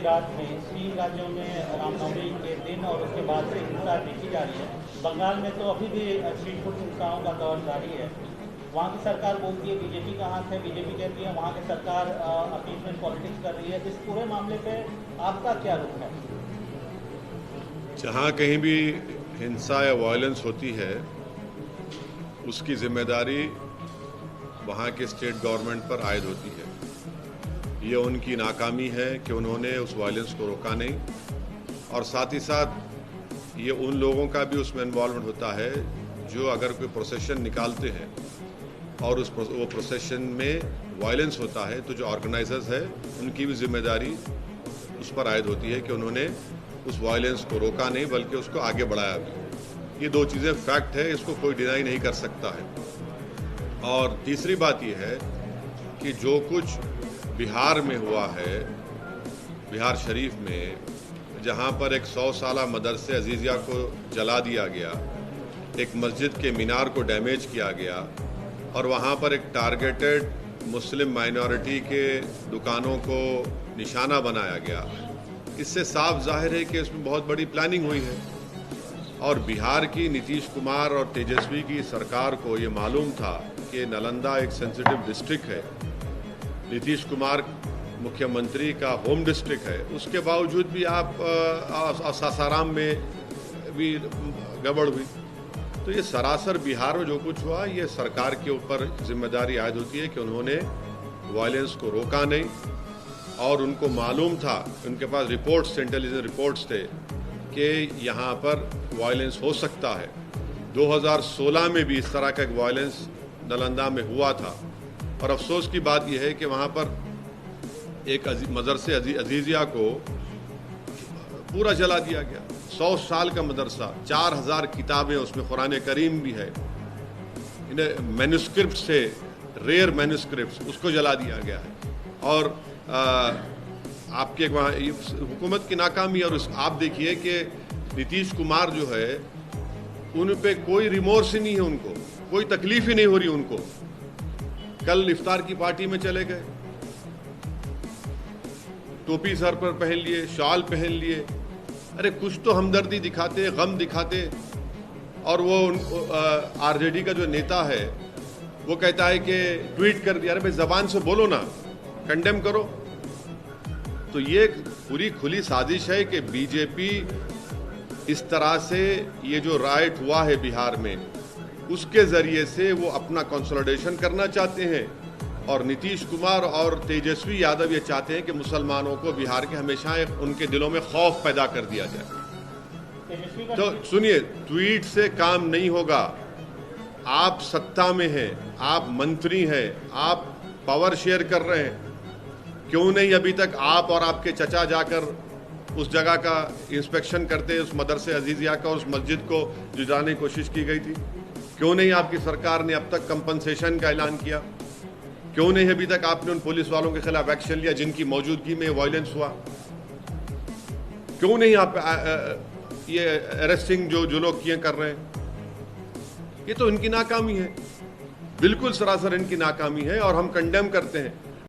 गुजरात में 3 राज्यों में रामनवमी के दिन और उसके बाद से हिंसा देखी जा रही है। बंगाल में तो अभी भी स्ट्रीट फुट हिंसाओं का दौर जारी है। वहाँ की सरकार बोलती है बीजेपी का हाथ है, बीजेपी कहती है वहाँ की सरकार अपीसमेंट पॉलिटिक्स कर रही है। इस पूरे मामले पे आपका क्या रुख है? जहाँ कहीं भी हिंसा या वायलेंस होती है उसकी जिम्मेदारी वहाँ के स्टेट गवर्नमेंट पर आयद होती है। ये उनकी नाकामी है कि उन्होंने उस वायलेंस को रोका नहीं, और साथ ही साथ ये उन लोगों का भी उसमें इन्वॉल्वमेंट होता है जो अगर कोई प्रोसेशन निकालते हैं और वो प्रोसेशन में वायलेंस होता है तो जो ऑर्गेनाइजर्स है उनकी भी जिम्मेदारी उस पर आयद होती है कि उन्होंने उस वायलेंस को रोका नहीं बल्कि उसको आगे बढ़ाया भी। ये दो चीज़ें फैक्ट है, इसको कोई डिनाई नहीं कर सकता है। और तीसरी बात यह है कि जो कुछ बिहार में हुआ है, बिहार शरीफ में, जहां पर एक 100 साला मदरसे अजीज़िया को जला दिया गया, एक मस्जिद के मीनार को डैमेज किया गया और वहां पर एक टारगेटेड मुस्लिम माइनॉरिटी के दुकानों को निशाना बनाया गया, इससे साफ जाहिर है कि इसमें बहुत बड़ी प्लानिंग हुई है। और बिहार की नीतीश कुमार और तेजस्वी की सरकार को ये मालूम था कि नालंदा एक सेंसिटिव डिस्ट्रिक्ट है, नीतीश कुमार मुख्यमंत्री का होम डिस्ट्रिक्ट है, उसके बावजूद भी आप सासाराम में भी गड़बड़ हुई। तो ये सरासर बिहार में जो कुछ हुआ ये सरकार के ऊपर जिम्मेदारी आयद होती है कि उन्होंने वायलेंस को रोका नहीं, और उनको मालूम था, उनके पास रिपोर्ट्स, इंटेलिजेंस रिपोर्ट्स थे कि यहाँ पर वायलेंस हो सकता है। 2016 में भी इस तरह का एक वायलेंस नालंदा में हुआ था, और अफसोस की बात यह है कि वहाँ पर एक मदरसे अजीज़िया को पूरा जला दिया गया। 100 साल का मदरसा, 4000 किताबें उसमें, कुरान करीम भी है, इन्हें मैन्युस्क्रिप्ट से, रेयर मैन्युस्क्रिप्ट, उसको जला दिया गया है। और आपके वहाँ हुकूमत की नाकामी, और आप देखिए कि नीतीश कुमार जो है उन पे कोई रिमोर्स ही नहीं है, उनको कोई तकलीफ ही नहीं हो रही उनको। कल इफ्तार की पार्टी में चले गए, टोपी सर पर पहन लिए, शॉल पहन लिए, अरे कुछ तो हमदर्दी दिखाते, गम दिखाते। और वो आरजेडी का जो नेता है वो कहता है कि ट्वीट कर दिया। अरे भाई जबान से बोलो ना, कंडेम करो। तो ये पूरी खुली साजिश है कि बीजेपी इस तरह से ये जो राइट हुआ है बिहार में, उसके जरिए से वो अपना कंसोलिडेशन करना चाहते हैं, और नीतीश कुमार और तेजस्वी यादव ये चाहते हैं कि मुसलमानों को बिहार के हमेशा उनके दिलों में खौफ पैदा कर दिया जाए। तो सुनिए, ट्वीट से काम नहीं होगा। आप सत्ता में हैं, आप मंत्री हैं, आप पावर शेयर कर रहे हैं, क्यों नहीं अभी तक आप और आपके चचा जाकर उस जगह का इंस्पेक्शन करते, उस मदरसे अजीज़िया का, उस मस्जिद को जुटाने की कोशिश की गई थी? क्यों नहीं आपकी सरकार ने अब तक कंपनसेशन का ऐलान किया? क्यों नहीं अभी तक आपने उन पुलिस वालों के खिलाफ एक्शन लिया जिनकी मौजूदगी में वायलेंस हुआ? क्यों नहीं आप ये अरेस्टिंग जो लोग किए कर रहे हैं? ये तो इनकी नाकामी है, बिल्कुल सरासर इनकी नाकामी है, और हम कंडेम करते हैं।